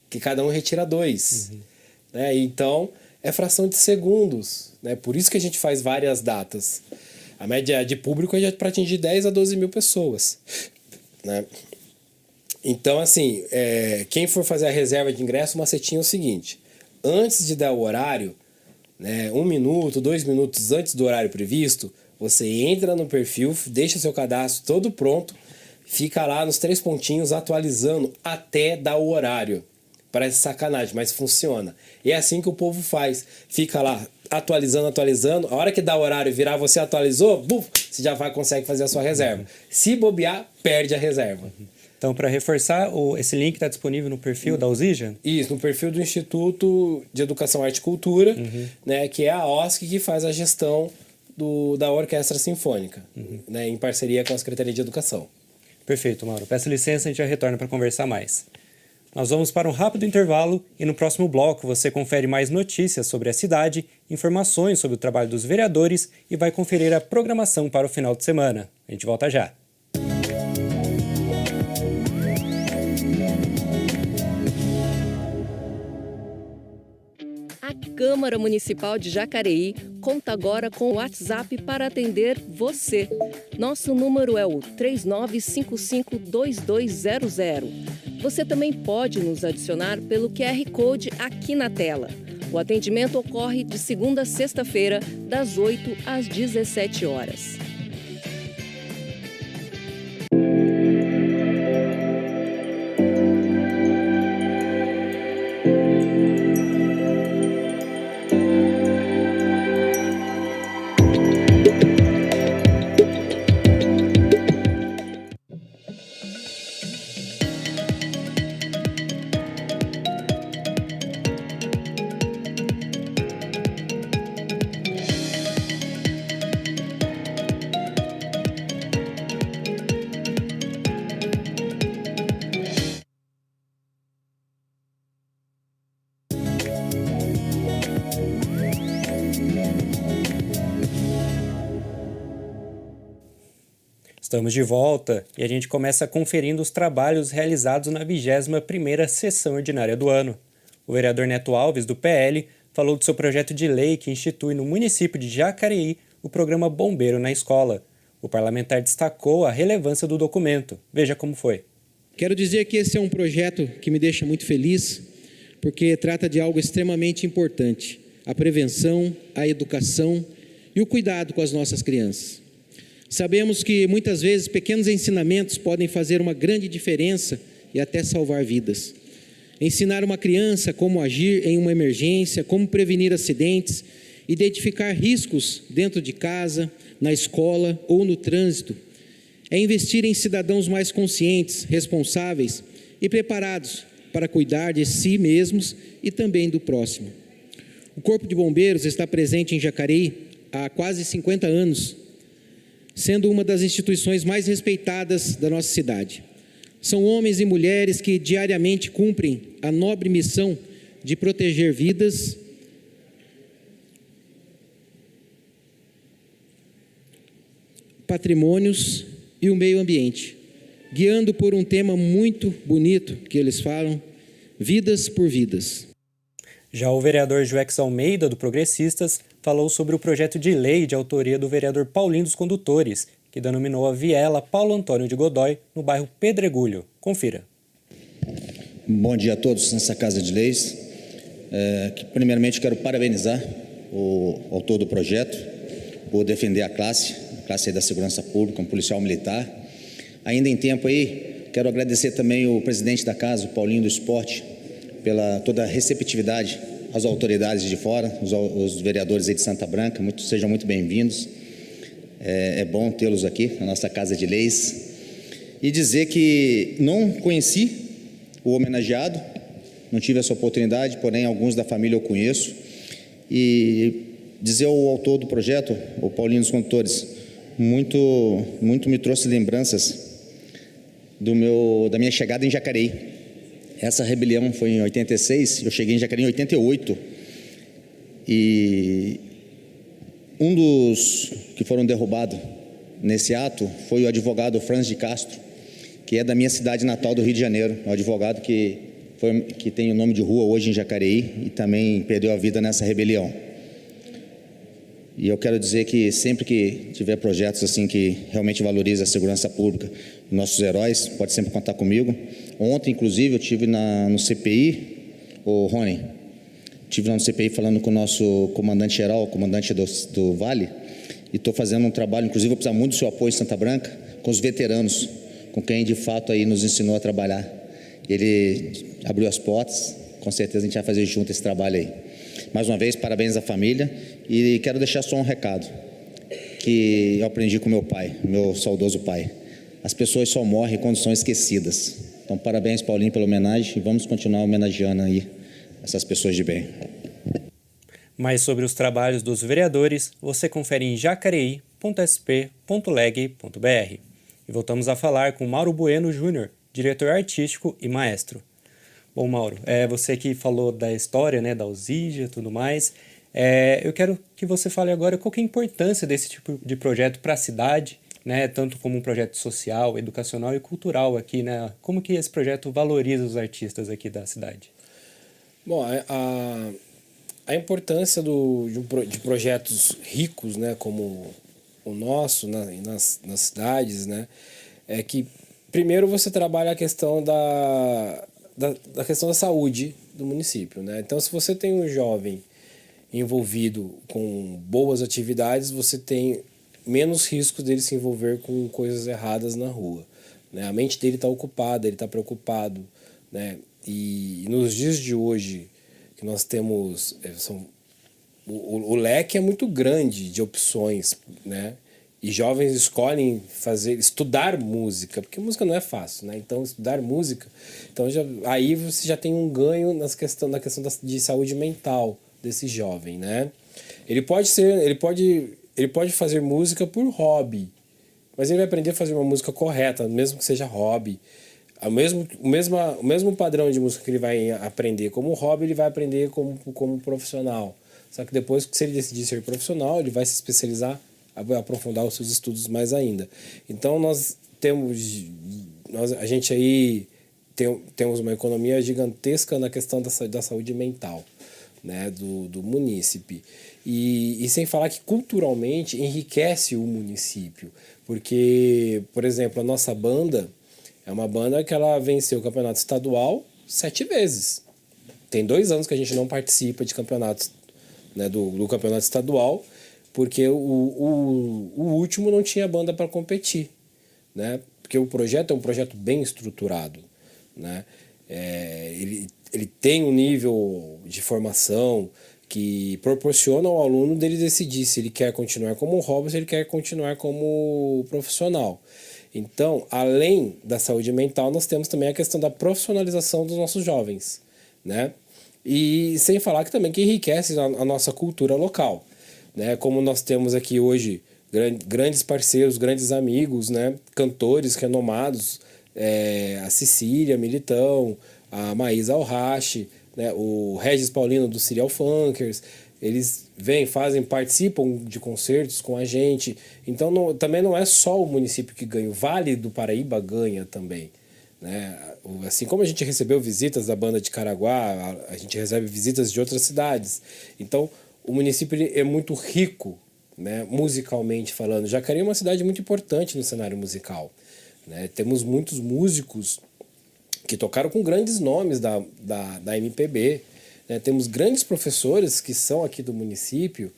que cada um retira 2. Né? Então, é fração de segundos. Né? Por isso que a gente faz várias datas. A média de público é para atingir 10 a 12 mil pessoas. Né? Então, assim, quem for fazer a reserva de ingresso, o macetinho é o seguinte. Antes de dar o horário, né, 1 minuto, 2 minutos antes do horário previsto, você entra no perfil, deixa seu cadastro todo pronto, fica lá nos 3 pontinhos atualizando até dar o horário. Parece sacanagem, mas funciona. E é assim que o povo faz. Fica lá atualizando. A hora que dá o horário e virar, você atualizou, buf, você já consegue fazer a sua reserva. Se bobear, perde a reserva. Então, para reforçar, esse link está disponível no perfil da Ausija? Isso, no perfil do Instituto de Educação, Arte e Cultura, né, que é a OSC que faz a gestão da Orquestra Sinfônica, né, em parceria com a Secretaria de Educação. Perfeito, Mauro. Peço licença, a gente já retorna para conversar mais. Nós vamos para um rápido intervalo e no próximo bloco você confere mais notícias sobre a cidade, informações sobre o trabalho dos vereadores e vai conferir a programação para o final de semana. A gente volta já. A Câmara Municipal de Jacareí conta agora com o WhatsApp para atender você. Nosso número é o 39552200. Você também pode nos adicionar pelo QR Code aqui na tela. O atendimento ocorre de segunda a sexta-feira, das 8 às 17 horas. Estamos de volta e a gente começa conferindo os trabalhos realizados na 21ª Sessão Ordinária do ano. O vereador Neto Alves, do PL, falou do seu projeto de lei que institui no município de Jacareí o programa Bombeiro na Escola. O parlamentar destacou a relevância do documento. Veja como foi. Quero dizer que esse é um projeto que me deixa muito feliz, porque trata de algo extremamente importante: a prevenção, a educação e o cuidado com as nossas crianças. Sabemos que muitas vezes pequenos ensinamentos podem fazer uma grande diferença e até salvar vidas. Ensinar uma criança como agir em uma emergência, como prevenir acidentes, identificar riscos dentro de casa, na escola ou no trânsito, é investir em cidadãos mais conscientes, responsáveis e preparados para cuidar de si mesmos e também do próximo. O Corpo de Bombeiros está presente em Jacareí há quase 50 anos, sendo uma das instituições mais respeitadas da nossa cidade. São homens e mulheres que diariamente cumprem a nobre missão de proteger vidas, patrimônios e o meio ambiente, guiando por um tema muito bonito que eles falam: vidas por vidas. Já o vereador Joex Almeida, do Progressistas, falou sobre o projeto de lei de autoria do vereador Paulinho dos Condutores, que denominou a viela Paulo Antônio de Godoy, no bairro Pedregulho. Confira. Bom dia a todos nessa Casa de Leis. Primeiramente, quero parabenizar o autor do projeto por defender a classe da segurança pública, um policial militar. Ainda em tempo aí, quero agradecer também o presidente da casa, o Paulinho do Esporte, pela toda a receptividade às autoridades de fora, os vereadores aí de Santa Branca, sejam muito bem-vindos. É bom tê-los aqui na nossa Casa de Leis. E dizer que não conheci o homenageado, não tive essa oportunidade, porém alguns da família eu conheço. E dizer ao autor do projeto, o Paulinho dos Condutores, muito me trouxe lembranças da minha chegada em Jacareí. Essa rebelião foi em 86, eu cheguei em Jacareí em 88, e um dos que foram derrubados nesse ato foi o advogado Franz de Castro, que é da minha cidade natal do Rio de Janeiro, um advogado que tem o nome de rua hoje em Jacareí e também perdeu a vida nessa rebelião. E eu quero dizer que sempre que tiver projetos assim que realmente valorizam a segurança pública e nossos heróis, pode sempre contar comigo. Ontem, inclusive, eu estive no CPI, Rony, estive lá no CPI falando com o nosso comandante-geral, comandante do Vale, e estou fazendo um trabalho, inclusive vou precisar muito do seu apoio em Santa Branca, com os veteranos, com quem de fato aí nos ensinou a trabalhar. Ele abriu as portas, com certeza a gente vai fazer junto esse trabalho aí. Mais uma vez, parabéns à família, e quero deixar só um recado que eu aprendi com meu pai, meu saudoso pai. As pessoas só morrem quando são esquecidas. Então, parabéns, Paulinho, pela homenagem, e vamos continuar homenageando aí essas pessoas de bem. Mais sobre os trabalhos dos vereadores, você confere em jacareí.sp.leg.br. E voltamos a falar com Mauro Bueno Júnior, diretor artístico e maestro. Bom, Mauro, você que falou da história, né, da Alzija e tudo mais, eu quero que você fale agora qual que é a importância desse tipo de projeto para a cidade, né, tanto como um projeto social, educacional e cultural aqui, né? Como que esse projeto valoriza os artistas aqui da cidade? Bom, a importância de projetos ricos, né, como o nosso nas cidades, né, é que primeiro você trabalha a questão da questão da saúde do município, né? Então, se você tem um jovem envolvido com boas atividades, você tem menos risco dele se envolver com coisas erradas na rua, né? A mente dele está ocupada, ele está preocupado, né? E nos dias de hoje, que nós temos... o leque é muito grande de opções, né? E jovens escolhem estudar música, porque música não é fácil, né? Então, estudar música, então aí você já tem um ganho na questão de saúde mental desse jovem, né? Ele pode fazer música por hobby, mas ele vai aprender a fazer uma música correta, mesmo que seja hobby. O mesmo padrão de música que ele vai aprender como hobby, ele vai aprender como profissional. Só que depois, se ele decidir ser profissional, ele vai se especializar, vai aprofundar os seus estudos mais ainda. Então, a gente aí temos uma economia gigantesca na questão da saúde mental, né, do munícipe. E sem falar que culturalmente enriquece o município. Porque, por exemplo, a nossa banda é uma banda que ela venceu o campeonato estadual 7 vezes. Tem 2 anos que a gente não participa de campeonatos, né, do campeonato estadual, porque o último não tinha banda para competir, né? Porque o projeto é um projeto bem estruturado, né? Ele tem um nível de formação que proporciona ao aluno dele decidir se ele quer continuar como hobby ou se ele quer continuar como profissional. Então, além da saúde mental, nós temos também a questão da profissionalização dos nossos jovens, né? E sem falar que também que enriquece a nossa cultura local, né? Como nós temos aqui hoje grandes parceiros, grandes amigos, né? Cantores renomados, a Cecília Militão, a Maísa Alrache, né? O Regis Paulino do Serial Funkers, eles participam de concertos com a gente. Então também não é só o município que ganha, o Vale do Paraíba ganha também, né? Assim como a gente recebeu visitas da banda de Caraguá, a gente recebe visitas de outras cidades. Então o município é muito rico, né, musicalmente falando. Jacareí é uma cidade muito importante no cenário musical, né? Temos muitos músicos que tocaram com grandes nomes da MPB, né? Temos grandes professores que são aqui do município,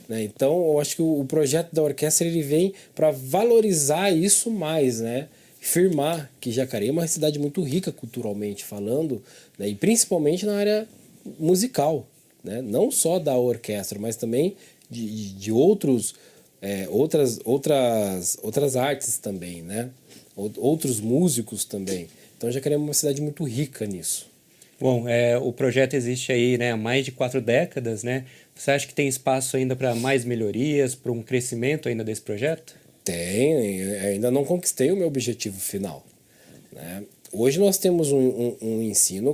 né? Então eu acho que o projeto da orquestra ele vem para valorizar isso mais, né? Firmar que Jacareí é uma cidade muito rica culturalmente falando, né? E principalmente na área musical, né? Não só da orquestra, mas também de outras artes também, né? Outros músicos também. Então Jacareí é uma cidade muito rica nisso. Bom, o projeto existe aí, né, há mais de 4 décadas, né? Você acha que tem espaço ainda para mais melhorias, para um crescimento ainda desse projeto? Tem, ainda não conquistei o meu objetivo final, né? Hoje nós temos um ensino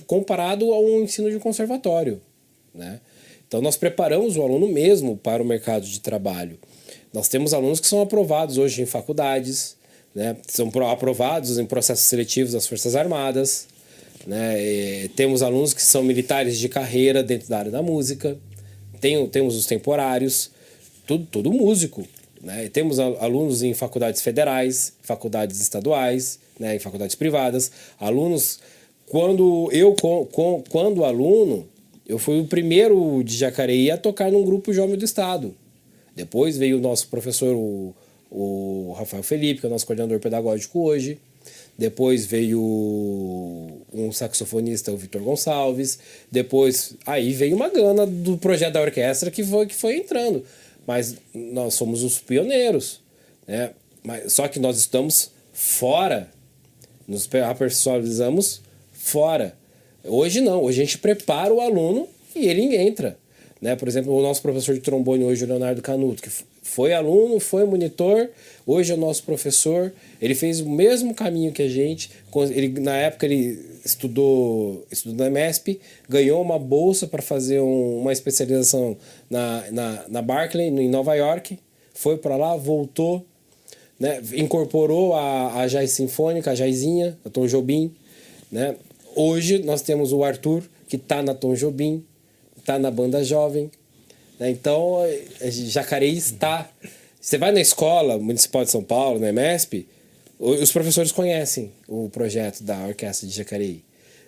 comparado a um ensino de conservatório, né? Então nós preparamos o aluno mesmo para o mercado de trabalho. Nós temos alunos que são aprovados hoje em faculdades, né? São aprovados em processos seletivos das Forças Armadas, né? Temos alunos que são militares de carreira dentro da área da música, temos os temporários, tudo músico, né? Temos alunos em faculdades federais, faculdades estaduais, né? Em faculdades privadas, alunos. Quando aluno, eu fui o primeiro de Jacareí a tocar num grupo jovem do estado. Depois veio o nosso professor, o Rafael Felipe, que é o nosso coordenador pedagógico hoje. Depois veio um saxofonista, o Vitor Gonçalves. Depois, aí veio uma gana do projeto da orquestra que foi entrando. Mas nós somos os pioneiros, né? Só que nós estamos fora, nos aperfeiçoamos fora. Hoje não, hoje a gente prepara o aluno e ele entra. Né? Por exemplo, o nosso professor de trombone hoje, o Leonardo Canuto, que foi aluno, foi monitor, hoje é o nosso professor. Ele fez o mesmo caminho que a gente. Na época ele estudou na MESP, ganhou uma bolsa para fazer uma especialização na Berkeley, em Nova York. Foi para lá, voltou, né? Incorporou a Jazz Sinfônica, a Jaizinha, a Tom Jobim. Né? Hoje nós temos o Arthur, que está na Tom Jobim, está na banda jovem. Né? Então, Jacareí está... Você vai na escola municipal de São Paulo, na MESP, os professores conhecem o projeto da Orquestra de Jacareí,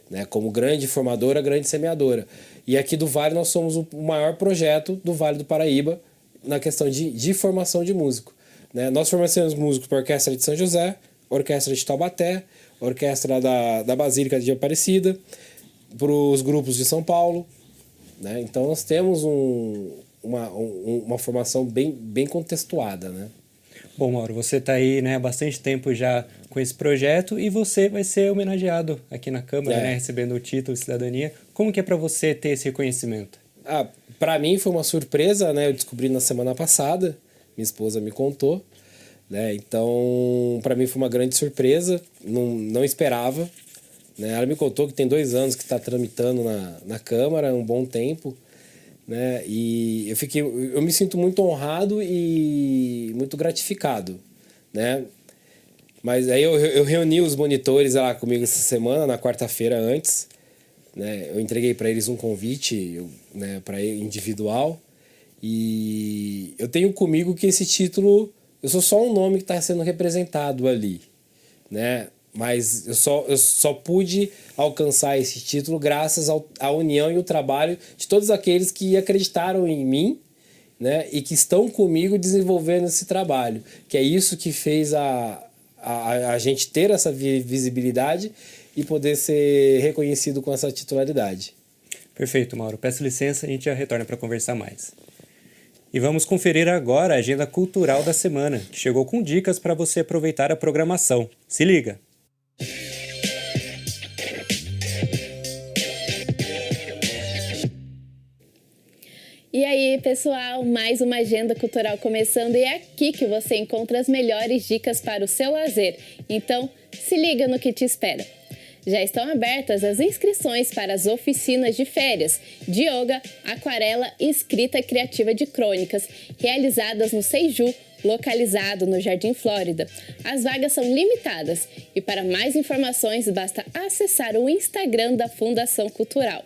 né? Como grande formadora, grande semeadora. E aqui do Vale nós somos o maior projeto do Vale do Paraíba na questão de formação de músico. Né? Nós formamos músicos para a Orquestra de São José, Orquestra de Taubaté, Orquestra da Basílica de Aparecida, para os grupos de São Paulo. Né? Então nós temos uma formação bem contextuada. Né? Bom, Mauro, você está aí, né, há bastante tempo já com esse projeto e você vai ser homenageado aqui na Câmara, né, recebendo o título de cidadania. Como que é para você ter esse reconhecimento? Para mim foi uma surpresa, né? Eu descobri na semana passada, minha esposa me contou. Né? Então, para mim foi uma grande surpresa, não esperava. Né? Ela me contou que tem 2 anos que está tramitando na Câmara, um bom tempo. Né? E eu me sinto muito honrado e muito gratificado. Né? Mas aí eu reuni os monitores lá comigo essa semana, na quarta-feira antes. Né? Eu entreguei para eles um convite, né, para individual. E eu tenho comigo que esse título... Eu sou só um nome que está sendo representado ali, né? Mas eu só pude alcançar esse título graças à união e ao trabalho de todos aqueles que acreditaram em mim, né? E que estão comigo desenvolvendo esse trabalho. Que é isso que fez a gente ter essa visibilidade e poder ser reconhecido com essa titularidade. Perfeito, Mauro. Peço licença, a gente já retorna para conversar mais. E vamos conferir agora a agenda cultural da semana, que chegou com dicas para você aproveitar a programação. Se liga! E aí, pessoal, mais uma agenda cultural começando e é aqui que você encontra as melhores dicas para o seu lazer. Então, se liga no que te espera. Já estão abertas as inscrições para as oficinas de férias de yoga, aquarela e escrita criativa de crônicas, realizadas no Seiju, localizado no Jardim Flórida. As vagas são limitadas e para mais informações basta acessar o Instagram da Fundação Cultural.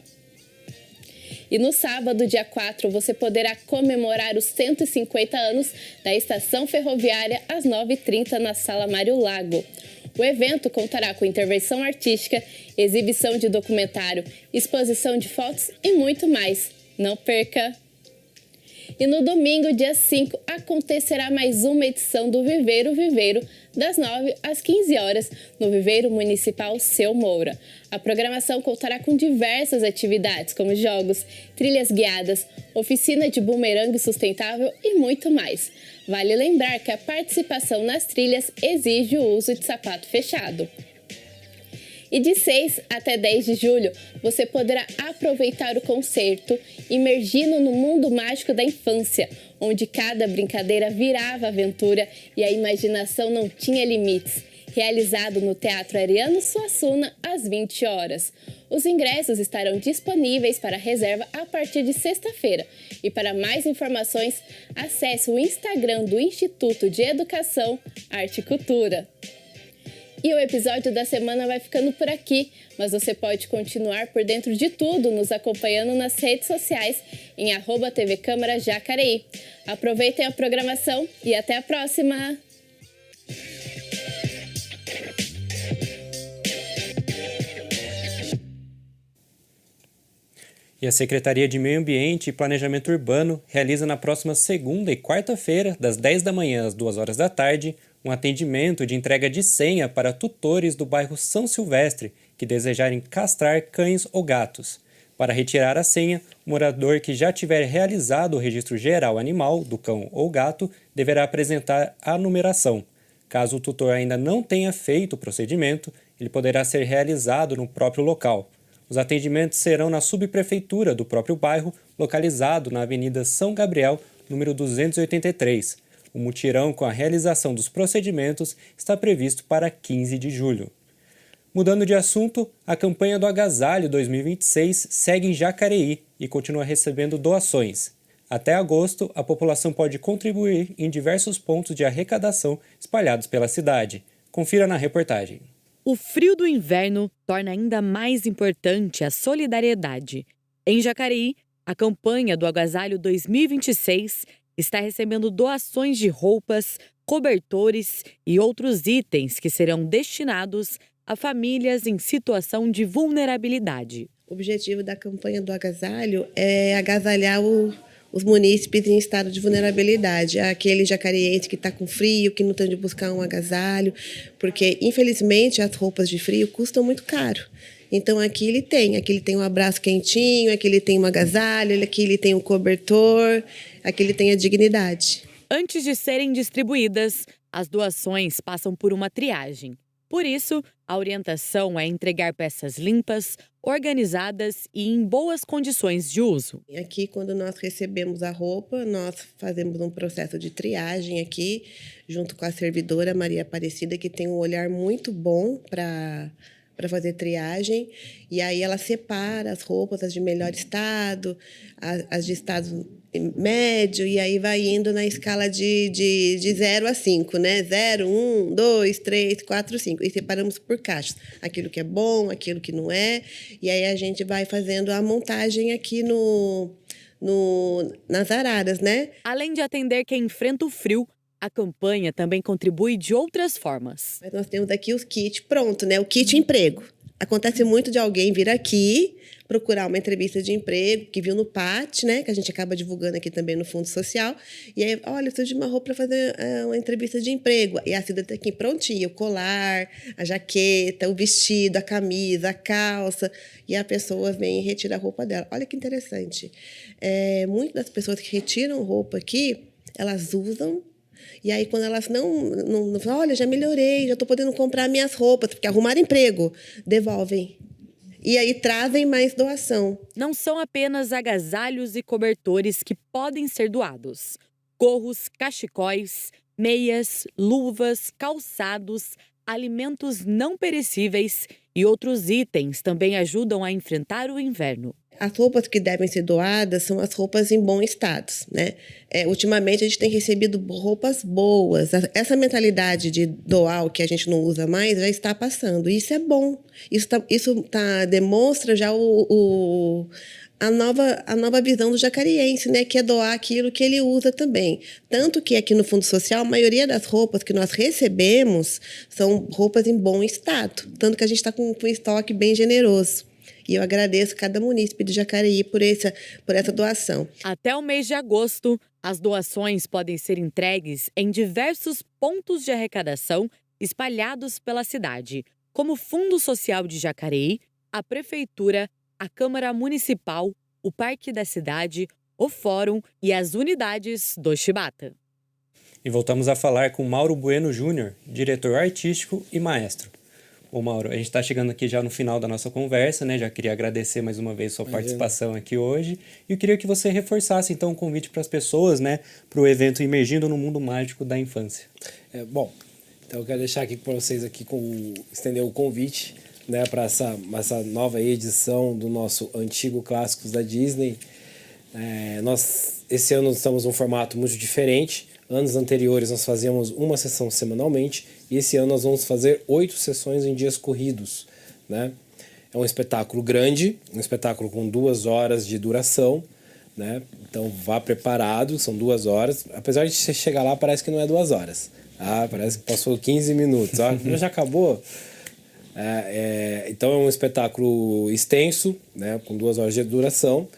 E no sábado, dia 4, você poderá comemorar os 150 anos da Estação Ferroviária às 9h30 na Sala Mário Lago. O evento contará com intervenção artística, exibição de documentário, exposição de fotos e muito mais. Não perca! E no domingo, dia 5, acontecerá mais uma edição do Viveiro Viveiro, das 9 às 15 horas, no Viveiro Municipal Seu Moura. A programação contará com diversas atividades, como jogos, trilhas guiadas, oficina de bumerangue sustentável e muito mais. Vale lembrar que a participação nas trilhas exige o uso de sapato fechado. E de 6 até 10 de julho, você poderá aproveitar o concerto imergindo no mundo mágico da infância, onde cada brincadeira virava aventura e a imaginação não tinha limites. Realizado no Teatro Ariano Suassuna, às 20 horas. Os ingressos estarão disponíveis para reserva a partir de sexta-feira. E para mais informações, acesse o Instagram do Instituto de Educação, Arte e Cultura. E o episódio da semana vai ficando por aqui, mas você pode continuar por dentro de tudo nos acompanhando nas redes sociais em @TV Câmara Jacareí. Aproveitem a programação e até a próxima! E a Secretaria de Meio Ambiente e Planejamento Urbano realiza na próxima segunda e quarta-feira, das 10 da manhã às 2 horas da tarde, um atendimento de entrega de senha para tutores do bairro São Silvestre que desejarem castrar cães ou gatos. Para retirar a senha, o morador que já tiver realizado o registro geral animal do cão ou gato deverá apresentar a numeração. Caso o tutor ainda não tenha feito o procedimento, ele poderá ser realizado no próprio local. Os atendimentos serão na subprefeitura do próprio bairro, localizado na Avenida São Gabriel, número 283. O mutirão com a realização dos procedimentos está previsto para 15 de julho. Mudando de assunto, a campanha do Agasalho 2026 segue em Jacareí e continua recebendo doações. Até agosto, a população pode contribuir em diversos pontos de arrecadação espalhados pela cidade. Confira na reportagem. O frio do inverno torna ainda mais importante a solidariedade. Em Jacareí, a campanha do Agasalho 2026 está recebendo doações de roupas, cobertores e outros itens que serão destinados a famílias em situação de vulnerabilidade. O objetivo da campanha do agasalho é agasalhar os munícipes em estado de vulnerabilidade, aquele jacareense que está com frio, que não tem onde buscar um agasalho, porque infelizmente as roupas de frio custam muito caro. Então aqui ele tem um abraço quentinho, aqui ele tem um agasalho, aqui ele tem um cobertor, aqui ele tem a dignidade. Antes de serem distribuídas, as doações passam por uma triagem. Por isso, a orientação é entregar peças limpas, organizadas e em boas condições de uso. Aqui, quando nós recebemos a roupa, nós fazemos um processo de triagem aqui, junto com a servidora Maria Aparecida, que tem um olhar muito bom para fazer triagem. E aí ela separa as roupas, as de melhor estado, as de estado médio, e aí vai indo na escala de 0 a 5, né? 0, 1, 2, 3, 4, 5. E separamos por caixas. Aquilo que é bom, aquilo que não é. E aí a gente vai fazendo a montagem aqui nas araras, né? Além de atender quem enfrenta o frio, a campanha também contribui de outras formas. Mas nós temos aqui os kits pronto, né? O kit emprego. Acontece muito de alguém vir aqui procurar uma entrevista de emprego, que viu no PAT, né? Que a gente acaba divulgando aqui também no Fundo Social. E aí, olha, eu preciso de uma roupa para fazer uma entrevista de emprego. E a Cida está aqui prontinha, o colar, a jaqueta, o vestido, a camisa, a calça. E a pessoa vem e retira a roupa dela. Olha que interessante. Muitas das pessoas que retiram roupa aqui, elas usam. E aí, quando elas não falam, olha, já melhorei, já estou podendo comprar minhas roupas, porque arrumaram emprego, devolvem. E aí trazem mais doação. Não são apenas agasalhos e cobertores que podem ser doados. Gorros, cachecóis, meias, luvas, calçados, alimentos não perecíveis e outros itens também ajudam a enfrentar o inverno. As roupas que devem ser doadas são as roupas em bom estado, né? Ultimamente, a gente tem recebido roupas boas. Essa mentalidade de doar o que a gente não usa mais já está passando. E isso é bom. Isso demonstra já a nova visão do jacariense, né? Que é doar aquilo que ele usa também. Tanto que aqui no Fundo Social, a maioria das roupas que nós recebemos são roupas em bom estado. Tanto que a gente está com um estoque bem generoso. E eu agradeço cada munícipe de Jacareí por essa doação. Até o mês de agosto, as doações podem ser entregues em diversos pontos de arrecadação espalhados pela cidade, como o Fundo Social de Jacareí, a Prefeitura, a Câmara Municipal, o Parque da Cidade, o Fórum e as unidades do Chibata. E voltamos a falar com Mauro Bueno Júnior, diretor artístico e maestro. Ô Mauro, a gente está chegando aqui já no final da nossa conversa, né? Já queria agradecer mais uma vez sua participação aqui hoje. E eu queria que você reforçasse, então, o convite para as pessoas, né? Para o evento Imergindo no Mundo Mágico da Infância. Bom, então eu quero deixar aqui para vocês aqui estender o convite, né? Para essa nova edição do nosso Antigo Clássicos da Disney. Nós, esse ano, estamos num formato muito diferente. Anos anteriores nós fazíamos uma sessão semanalmente e esse ano nós vamos fazer 8 sessões em dias corridos, né? É um espetáculo grande, um espetáculo com 2 horas de duração, né? Então vá preparado, são 2 horas. Apesar de você chegar lá, parece que não é 2 horas. Parece que passou 15 minutos. Já acabou? Então é um espetáculo extenso, né? Com 2 horas de duração.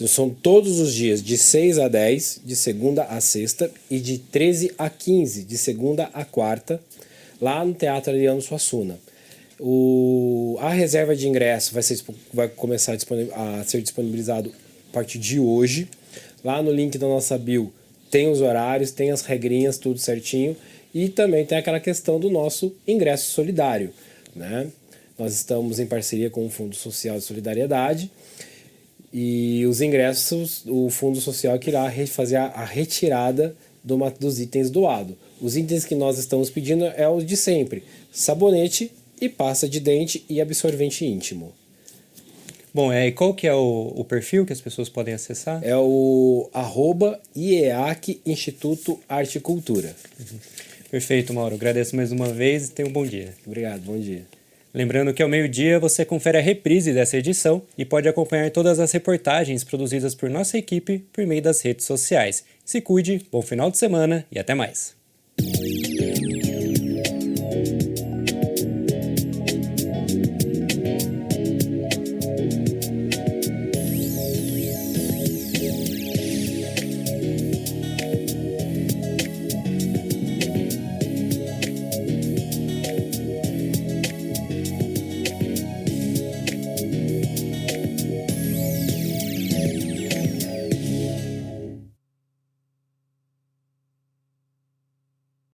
São todos os dias, de 6 a 10, de segunda a sexta, e de 13 a 15, de segunda a quarta, lá no Teatro Ariano Suassuna. A reserva de ingresso vai começar a ser disponibilizado a partir de hoje. Lá no link da nossa bio tem os horários, tem as regrinhas, tudo certinho. E também tem aquela questão do nosso ingresso solidário, né? Nós estamos em parceria com o Fundo Social de Solidariedade e os ingressos, o Fundo Social que irá fazer a retirada dos itens doados. Os itens que nós estamos pedindo é os de sempre: sabonete e pasta de dente e absorvente íntimo. Bom, e qual que é o perfil que as pessoas podem acessar? É o @IEAC Instituto Arte e Cultura. Perfeito, Mauro. Agradeço mais uma vez e tenha um bom dia. Obrigado, bom dia. Lembrando que ao meio-dia você confere a reprise dessa edição e pode acompanhar todas as reportagens produzidas por nossa equipe por meio das redes sociais. Se cuide, bom final de semana e até mais.